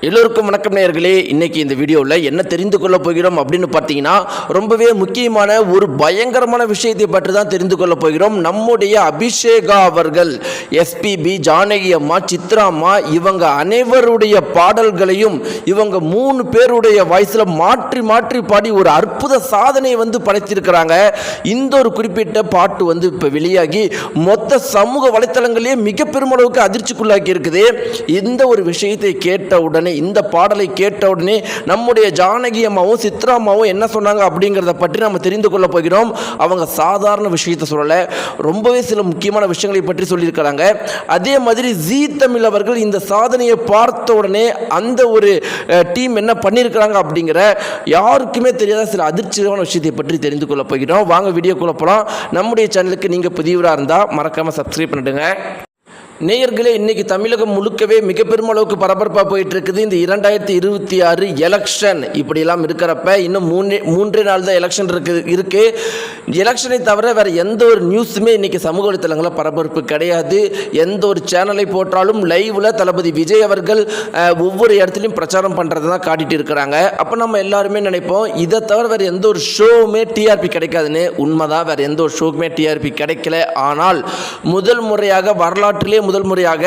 எல்லோருக்கும் வணக்கம் நேயர்களே. இன்னைக்கு இந்த வீடியோவில் என்ன தெரிந்து கொள்ள போகிறோம் அப்படின்னு பார்த்தீங்கன்னா, ரொம்பவே முக்கியமான ஒரு பயங்கரமான விஷயத்தை பற்றி தான் தெரிந்து கொள்ள போகிறோம். நம்முடைய அபிஷேகா அவர்கள், எஸ்பிபி, ஜானகி அம்மா, சித்ரா அம்மா, இவங்க அனைவருடைய பாடல்களையும் இவங்க 3 பேருடைய வாய்ஸில் மாற்றி மாற்றி பாடி ஒரு அற்புத சாதனை படைத்திருக்கிறாங்க. இந்த ஒரு குறிப்பிட்ட பாட்டு இப்போ வெளியாகி மொத்த சமூக வலைத்தளங்களிலே மிக பெருமளவுக்கு அதிர்ச்சிக்குள்ளாக்கி இருக்குது. இந்த ஒரு விஷயத்தை கேட்ட உடனே, இந்த பாடலை கேட்ட உடனே நம்முடைய ஜானகி அம்மாவும் சித்ரா அம்மாவும் என்ன சொன்னாங்க அப்படிங்கிறத பற்றி நம்ம தெரிந்து கொள்ள போகிறோம். அவங்க சாதாரண விஷயத்தை சொல்லலை, ரொம்பவே சில முக்கியமான விஷயங்களை பற்றி சொல்லியிருக்கிறாங்க. அதே மாதிரி ஜீ தமிழ் அவர்கள் இந்த சாதனையை பார்த்த உடனே அந்த ஒரு டீம் என்ன பண்ணியிருக்கிறாங்க அப்படிங்கிற யாருக்குமே தெரியாத சில அதிர்ச்சியான விஷயத்தை பற்றி தெரிந்து கொள்ள போகிறோம். வாங்க வீடியோக்குள்ள போகலாம். நம்முடைய சேனலுக்கு நீங்கள் புதியவராக இருந்தால் மறக்காமல் சப்ஸ்கிரைப் பண்ணிடுங்க. நேயர்களே, இன்னைக்கு தமிழகம் முழுக்கவே மிக பெருமளவுக்கு பரபரப்பாக போயிட்டு இருக்குது. இந்த 2026 எலெக்ஷன் இப்படியெல்லாம் இருக்கிறப்ப இன்னும் மூன்றே நாள் தான் எலெக்ஷன் இருக்கு. எலெக்ஷனை தவிர வேறு எந்த ஒரு நியூஸுமே இன்னைக்கு சமூக வலைத்தளங்களில் பரபரப்பு கிடையாது. எந்த ஒரு சேனலை போட்டாலும் லைவில் தளபதி விஜய் அவர்கள் ஒவ்வொரு இடத்துலையும் பிரச்சாரம் பண்ணுறதை தான் காட்டிட்டு இருக்கிறாங்க. அப்போ நம்ம எல்லாருமே நினைப்போம், இதை தவிர வேறு எந்த ஒரு ஷோவுமே டிஆர்பி கிடைக்காதுன்னு. உண்மைதான், வேறு எந்த ஒரு ஷோவுமே டிஆர்பி கிடைக்கல. ஆனால் முதல் முறையாக வரலாற்றிலே முதல் முறையாக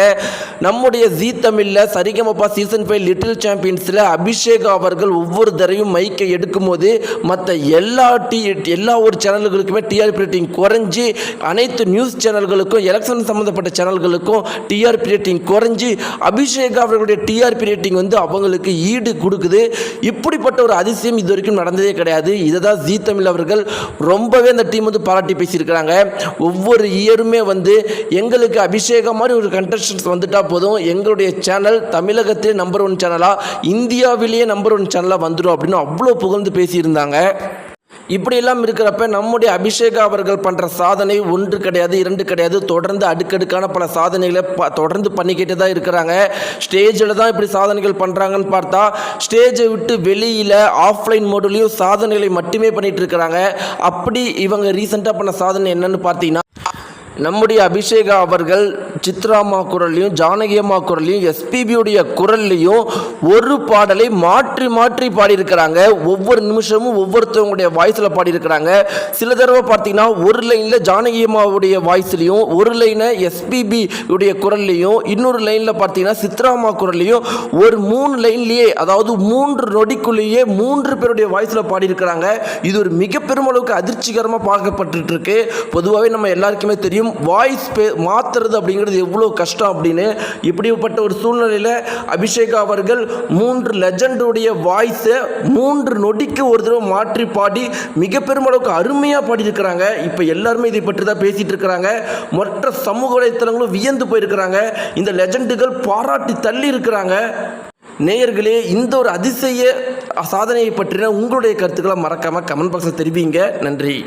நம்முடைய ஜீ தமிழில் சரிகமபா சீசன் 5 லிட்டில் சாம்பியன்ஸில் அபிஷேகா அவர்கள் ஒவ்வொரு தரையும் மைக்கை எடுக்கும் போது மற்ற எல்லா ஒரு சேனல்களுக்குமே டிஆர்பி ரேட்டிங் குறைஞ்சி, அனைத்து நியூஸ் சேனல்களுக்கும் எலெக்ஷன் சம்மந்தப்பட்ட சேனல்களுக்கும் டிஆர்பி ரேட்டிங் குறைஞ்சி, அபிஷேகா அவர்களுடைய டிஆர்பி ரேட்டிங் அவங்களுக்கு ஈடு கொடுக்குது. இப்படிப்பட்ட ஒரு அதிசயம் இது வரைக்கும் நடந்ததே கிடையாது. இதை தான் ஜீ தமிழ் அவர்கள் ரொம்பவே அந்த டீம் பாராட்டி பேசியிருக்கிறாங்க. ஒவ்வொரு இயருமே எங்களுக்கு அபிஷேகா மாதிரி ஒரு கண்டஸ்டன்ஸ் வந்துட்டா போதும், எங்களுடைய சேனல் தமிழகத்திலே நம்பர் 1 சேனலாக, இந்தியாவிலேயே நம்பர் 1 சேனலாக வந்துடும் அப்படின்னு அவ்வளோ புகழ்ந்து பேசியிருந்தாங்க. இப்படியெல்லாம் இருக்கிறப்ப நம்முடைய அபிஷேகா அவர்கள் பண்ணுற சாதனை 1 கிடையாது, 2 கிடையாது, தொடர்ந்து அடுக்கடுக்கான பல சாதனைகளை தொடர்ந்து பண்ணிக்கிட்டு தான் இருக்கிறாங்க. ஸ்டேஜில் தான் இப்படி சாதனைகள் பண்ணுறாங்கன்னு பார்த்தா, ஸ்டேஜை விட்டு வெளியில் ஆஃப்லைன் மோட்லேயும் சாதனைகளை மட்டுமே பண்ணிகிட்டு இருக்கிறாங்க. அப்படி இவங்க ரீசெண்டாக பண்ண சாதனை என்னன்னு பார்த்தீங்கன்னா, நம்முடைய அபிஷேகா அவர்கள் சித்ரா அம்மா குரல்லையும் ஜானகி அம்மா குரல்லையும் எஸ்பிபியுடைய குரல்லையும் ஒரு பாடலை மாற்றி மாற்றி பாடியிருக்கிறாங்க. ஒவ்வொரு நிமிஷமும் ஒவ்வொருத்தவங்களுடைய வாய்ஸில் பாடியிருக்கிறாங்க. சில தடவை பார்த்தீங்கன்னா ஒரு லைனில் ஜானகி அம்மாவுடைய வாய்ஸ்லையும், ஒரு லைனை எஸ்பிபி உடைய குரல்லையும், இன்னொரு லைனில் பார்த்தீங்கன்னா சித்ரா அம்மா குரல்லையும், ஒரு 3 லைன்லேயே, அதாவது 3 நொடிக்குள்ளேயே 3 பேருடைய வாய்ஸில் பாடியிருக்கிறாங்க. இது ஒரு மிக பெருமளவுக்கு அதிர்ச்சிகரமாக பார்க்கப்பட்டு இருக்கு. பொதுவாகவே நம்ம எல்லாருக்குமே தெரியும், வாய்ஸ் மாற்றுறது அப்படிங்கிறது எவ்வளோ கஷ்டம் அப்படின்னு. இப்படிப்பட்ட ஒரு சூழ்நிலையில் அபிஷேகா அவர்கள் 3 லெஜண்டுடைய வாய்ஸை 3 நொடிக்கு ஒரு தடவை மாற்றி பாடி மிக பெருமளவுக்கு அருமையாக பாடியிருக்கிறாங்க. இப்போ எல்லாருமே இதை பற்றி தான் பேசிகிட்டு இருக்கிறாங்க. மற்ற சமூக வலைத்தளங்களும் வியந்து போயிருக்கிறாங்க. இந்த லெஜண்டுகள் பாராட்டி தள்ளி இருக்கிறாங்க. நேயர்களே, இந்த ஒரு அதிசய சாதனையை பற்றின உங்களுடைய கருத்துக்களை மறக்காமல் கமெண்ட் பாக்ஸில் தெரிவிங்க. நன்றி.